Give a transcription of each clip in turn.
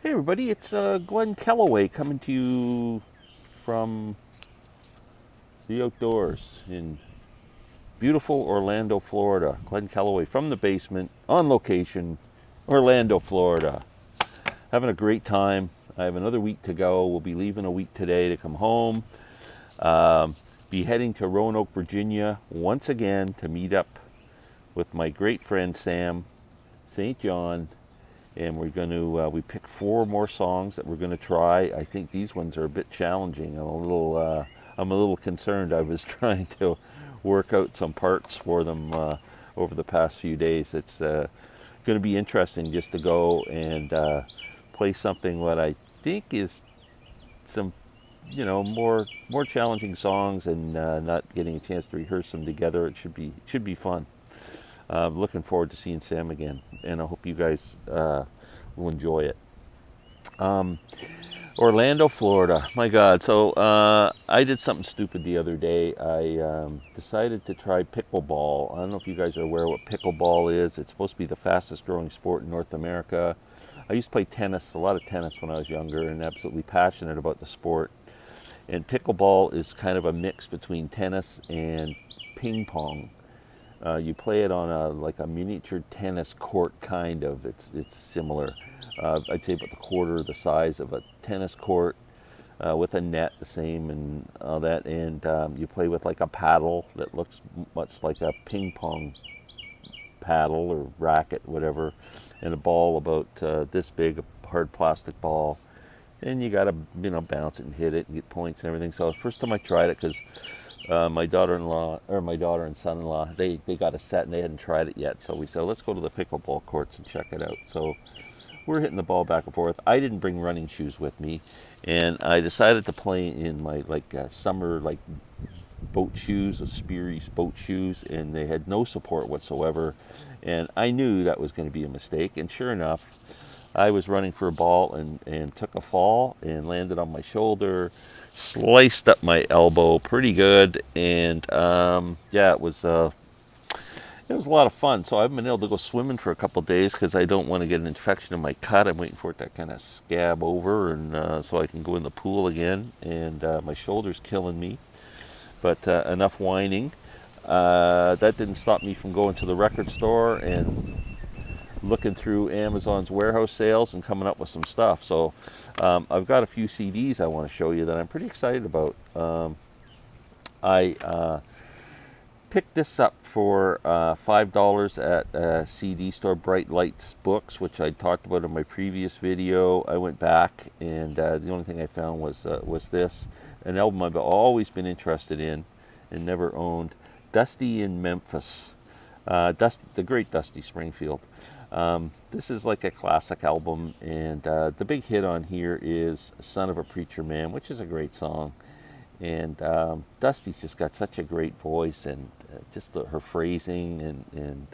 Hey everybody, it's Glenn Kellaway coming to you from the outdoors in beautiful Orlando, Florida. Glenn Kellaway from the basement, on location, Orlando, Florida. Having a great time. I have another week to go. We'll be leaving a week today to come home. Um, be heading to Roanoke, Virginia once again to meet up with my great friend Sam St. John, and we're going to we picked four more songs that we're going to try. I think these ones are a bit challenging. I'm a little concerned. I was trying to work out some parts for them over the past few days. It's going to be interesting just to go and play something what I think is some more challenging songs, and not getting a chance to rehearse them together. It should be fun. Looking forward to seeing Sam again, and I hope you guys will enjoy it. Um, Orlando, Florida. My God. So I did something stupid the other day. I decided to try pickleball. I don't know if you guys are aware what pickleball is. It's supposed to be the fastest growing sport in North America. I used to play tennis, a lot of tennis when I was younger, and absolutely passionate about the sport. And pickleball is kind of a mix between tennis and ping pong. You play it on a miniature tennis court, kind of. It's similar. I'd say about the quarter the size of a tennis court, with a net the same and all that. And you play with like a paddle that looks much like a ping pong paddle or racket, whatever, and a ball about this big, a hard plastic ball. And you gotta bounce it and hit it and get points and everything. So the first time I tried it, because my daughter-in-law, or my daughter and son-in-law, they got a set and they hadn't tried it yet. So we said, let's go to the pickleball courts and check it out. So we're hitting the ball back and forth. I didn't bring running shoes with me, and I decided to play in my summer boat shoes, Speary's boat shoes, and they had no support whatsoever. And I knew that was going to be a mistake. And sure enough, I was running for a ball and took a fall and landed on my shoulder, sliced up my elbow pretty good, and yeah, it was a lot of fun. So I haven't been able to go swimming for a couple of days because I don't want to get an infection in my cut. I'm waiting for it to kind of scab over, and so I can go in the pool again. And my shoulder's killing me, but enough whining. That didn't stop me from going to the record store and looking through Amazon's warehouse sales and coming up with some stuff. So I've got a few CDs I want to show you that I'm pretty excited about. I picked this up for $5 at a CD store, Bright Lights Books, which I talked about in my previous video. I went back, and the only thing I found was this, an album I've always been interested in and never owned, Dusty in Memphis. The great Dusty Springfield. This is like a classic album, and the big hit on here is Son of a Preacher Man, which is a great song. And Dusty's just got such a great voice, and just her phrasing, and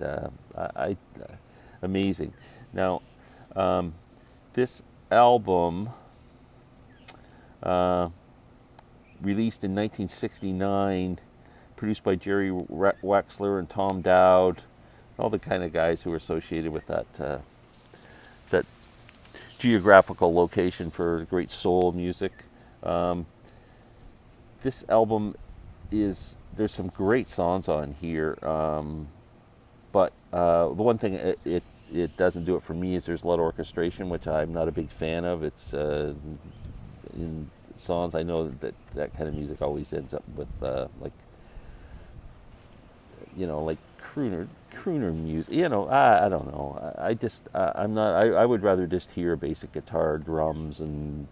amazing. Now, this album, released in 1969, produced by Jerry Wexler and Tom Dowd, all the kind of guys who were associated with that geographical location for great soul music. This album there's some great songs on here, but the one thing it doesn't do it for me is there's a lot of orchestration, which I'm not a big fan of. It's in songs, I know that kind of music always ends up with like crooner music. I don't know. I just I'm not. I would rather just hear basic guitar, drums, and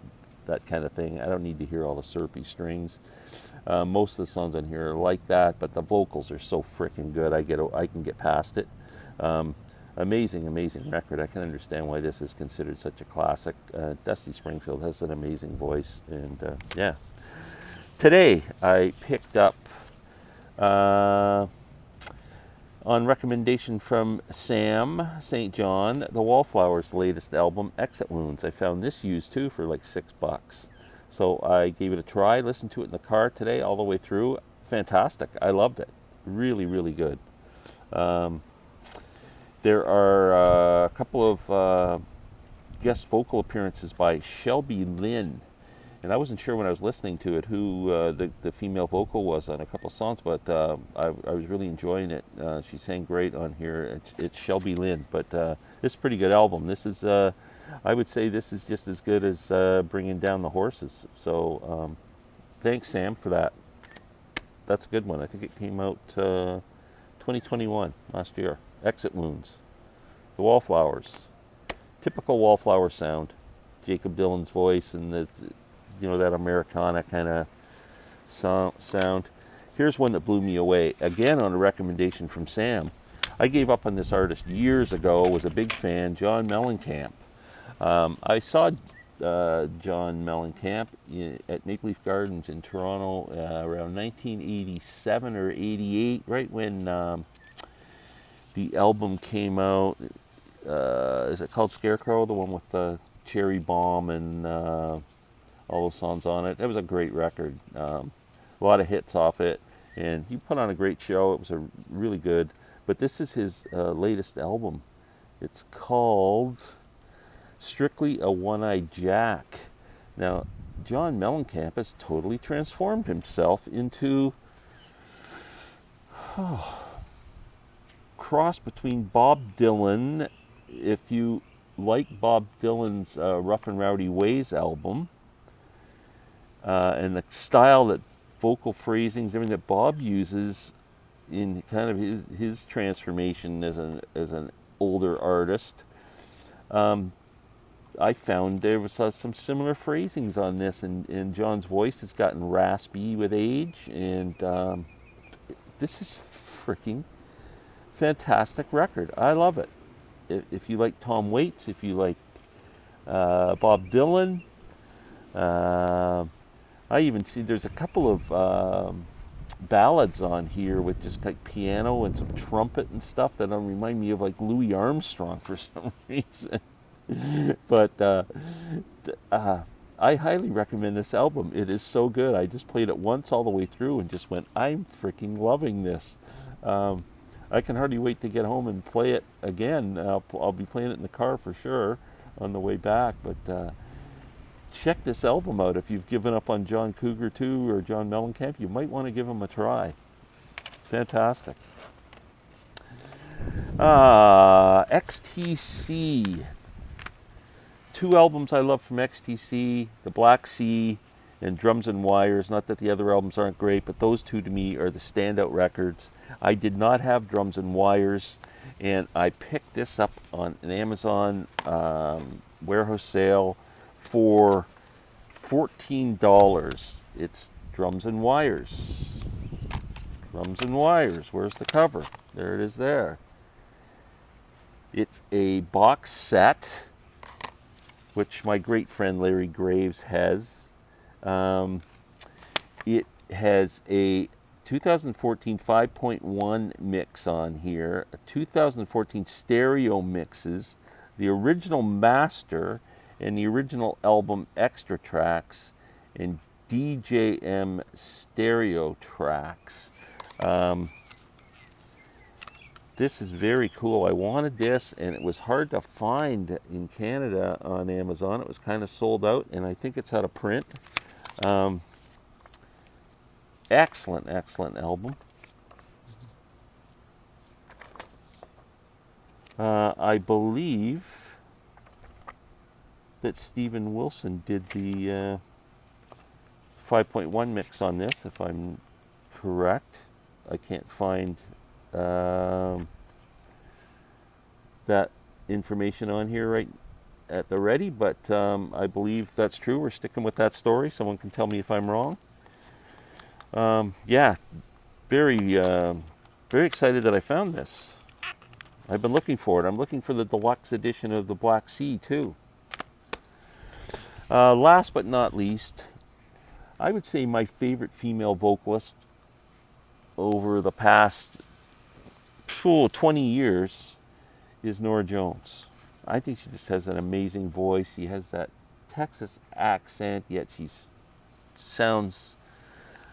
that kind of thing. I don't need to hear all the syrupy strings. Most of the songs on here are like that, but the vocals are so freaking good. I can get past it. Amazing record. I can understand why this is considered such a classic. Dusty Springfield has an amazing voice, and yeah. Today I picked up, on recommendation from Sam St. John, the Wallflowers' latest album, Exit Wounds. I found this used too for like $6. So I gave it a try, listened to it in the car today all the way through. Fantastic. I loved it. Really, really good. There are a couple of guest vocal appearances by Shelby Lynn. And I wasn't sure when I was listening to it who the female vocal was on a couple songs, but I was really enjoying it. She sang great on here. It's Shelby Lynn, but this is a pretty good album. This is, I would say this is just as good as Bringing Down the Horses. So thanks, Sam, for that. That's a good one. I think it came out 2021, last year. Exit Wounds. The Wallflowers. Typical Wallflower sound. Jacob Dylan's voice and the, that Americana kind of sound. Here's one that blew me away. Again, on a recommendation from Sam. I gave up on this artist years ago. Was a big fan. John Mellencamp. I saw John Mellencamp at Maple Leaf Gardens in Toronto around 1987 or 88, right when the album came out. Is it called Scarecrow? The one with the Cherry Bomb and all those songs on it. It was a great record. A lot of hits off it, and he put on a great show. It was a really good. But this is his latest album. It's called Strictly a One-Eyed Jack. Now, John Mellencamp has totally transformed himself into cross between Bob Dylan, if you like Bob Dylan's Rough and Rowdy Ways album, and the style, that vocal phrasings, everything that Bob uses in kind of his transformation as an older artist. I found there was some similar phrasings on this, and John's voice has gotten raspy with age, and this is freaking fantastic record. I love it. If you like Tom Waits, if you like Bob Dylan, I even see there's a couple of ballads on here with just like piano and some trumpet and stuff that remind me of like Louis Armstrong for some reason. But I highly recommend this album. It is so good. I just played it once all the way through and just went, I'm freaking loving this. I can hardly wait to get home and play it again. I'll be playing it in the car for sure on the way back. But check this album out. If you've given up on John Cougar 2 or John Mellencamp, you might want to give them a try. Fantastic. XTC. Two albums I love from XTC, The Black Sea and Drums and Wires. Not that the other albums aren't great, but those two to me are the standout records. I did not have Drums and Wires, and I picked this up on an Amazon warehouse sale for $14. It's Drums and Wires. Drums and Wires. Where's the cover? There it is there. It's a box set, which my great friend Larry Graves has. It has a 2014 5.1 mix on here, a 2014 stereo mixes, the original master, and the original album extra tracks, and DJM stereo tracks. This is very cool. I wanted this, and it was hard to find in Canada on Amazon. It was kind of sold out, and I think it's out of print. Excellent, excellent album. I believe that Stephen Wilson did the 5.1 mix on this, if I'm correct. I can't find that information on here right at the ready, but I believe that's true. We're sticking with that story. Someone can tell me if I'm wrong. Yeah, very excited that I found this. I've been looking for it. I'm looking for the deluxe edition of the Black Sea too. Last but not least, I would say my favorite female vocalist over the past 20 years is Norah Jones. I think she just has an amazing voice. She has that Texas accent, yet she sounds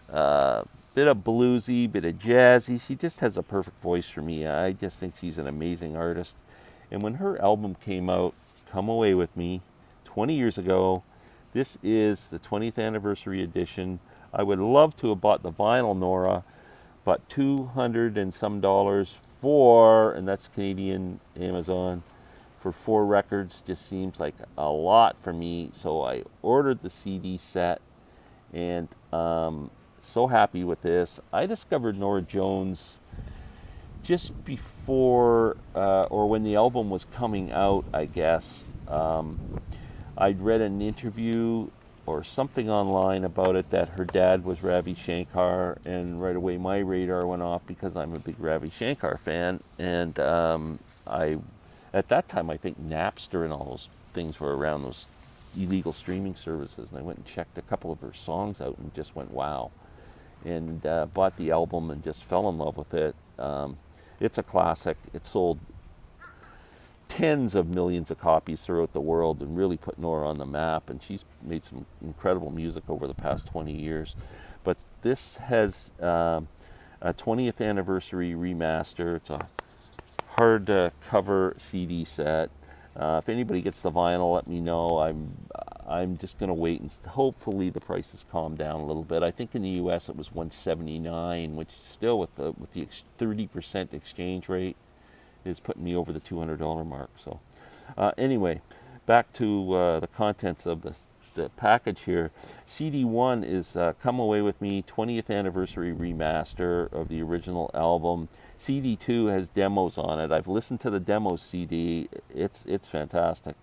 bit of bluesy, bit of jazzy. She just has a perfect voice for me. I just think she's an amazing artist. And when her album came out a Come Away With Me, 20 years ago. This is the 20th anniversary edition. I would love to have bought the vinyl, Nora, but $200 and some for, and that's Canadian Amazon, for 4 records just seems like a lot for me. So I ordered the CD set, and so happy with this. I discovered Norah Jones just before or when the album was coming out, I guess. I'd read an interview or something online about it that her dad was Ravi Shankar, and right away my radar went off because I'm a big Ravi Shankar fan. And at that time, I think Napster and all those things were around, those illegal streaming services, and I went and checked a couple of her songs out and just went, wow. And bought the album and just fell in love with it. It's a classic. It sold tens of millions of copies throughout the world and really put Norah on the map, and she's made some incredible music over the past 20 years. But this has a 20th anniversary remaster. It's a hard cover CD set. If anybody gets the vinyl, let me know. I'm just going to wait, and hopefully the prices calm down a little bit. I think in the U.S. it was $179, which still with the 30% exchange rate is putting me over the $200 mark. So anyway, back to the contents of the package here. CD1 is Come Away With Me 20th anniversary remaster of the original album. CD2 has demos on it. I've listened to the demo CD. It's fantastic.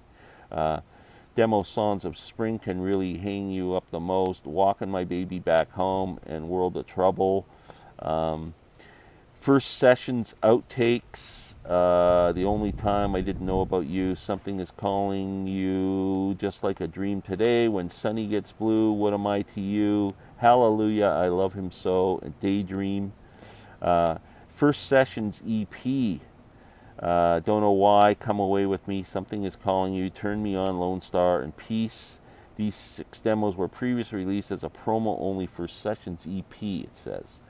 Demo songs of Spring Can Really Hang You Up the Most, Walking My Baby Back Home, and World of Trouble. First Sessions outtakes, The Only Time I Didn't Know About You, Something Is Calling You, Just Like a Dream Today, When Sunny Gets Blue, What Am I to You, Hallelujah, I Love Him So, and Daydream. First Sessions EP, Don't Know Why, Come Away With Me, Something Is Calling You, Turn Me On, Lone Star, and Peace. These 6 demos were previously released as a promo-only First Sessions EP, it says.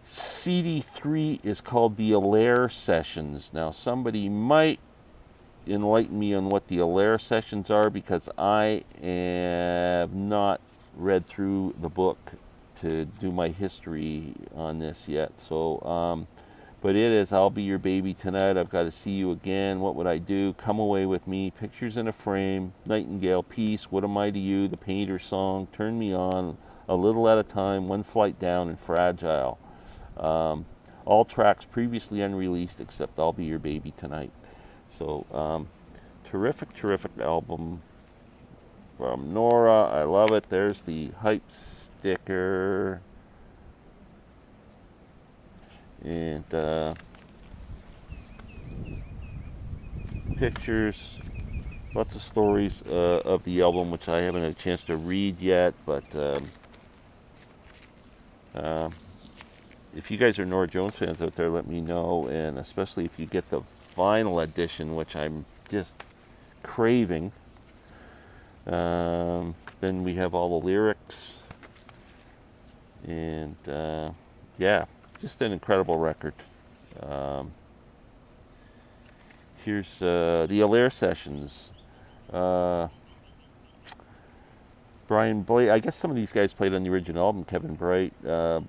CD3 is called the Allaire Sessions. Now, somebody might enlighten me on what the Allaire Sessions are, because I have not read through the book to do my history on this yet. So, but it is I'll Be Your Baby Tonight, I've Got to See You Again, What Would I Do, Come Away With Me, Pictures in a Frame, Nightingale, Peace, What Am I to You, The Painter Song, Turn Me On, A Little at a Time, One Flight Down, and Fragile. All tracks previously unreleased except I'll Be Your Baby Tonight. So terrific album from Norah. I love it. There's the hype sticker, and pictures, lots of stories of the album, which I haven't had a chance to read yet, but if you guys are Norah Jones fans out there, let me know, and especially if you get the vinyl edition, which I'm just craving. Then we have all the lyrics, and yeah, just an incredible record. Here's the Allaire Sessions. Brian Blade, I guess some of these guys played on the original album. Kevin Bright,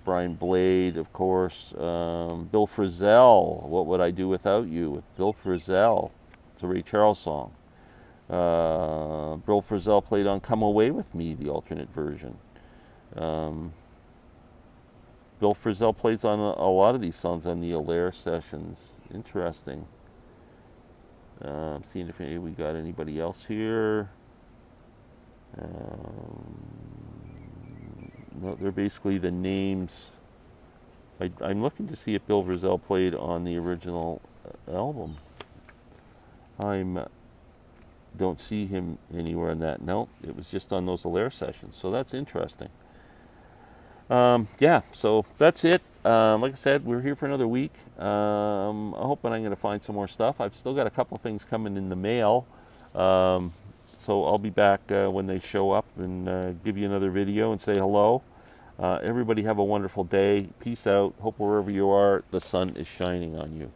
Brian Blade, of course. Bill Frisell, What Would I Do Without You, with Bill Frisell. It's a Ray Charles song. Bill Frisell played on Come Away With Me, the alternate version. Bill Frisell plays on a lot of these songs on the Allaire Sessions. Interesting. Seeing if we got anybody else here. No, they're basically the names. I'm looking to see if Bill Frisell played on the original album. Don't see him anywhere in that. No, it was just on those Allaire Sessions. So that's interesting. Yeah, so that's it. Like I said, we're here for another week. I'm hoping I'm going to find some more stuff. I've still got a couple things coming in the mail. So I'll be back when they show up and give you another video and say hello. Everybody have a wonderful day. Peace out. Hope wherever you are, the sun is shining on you.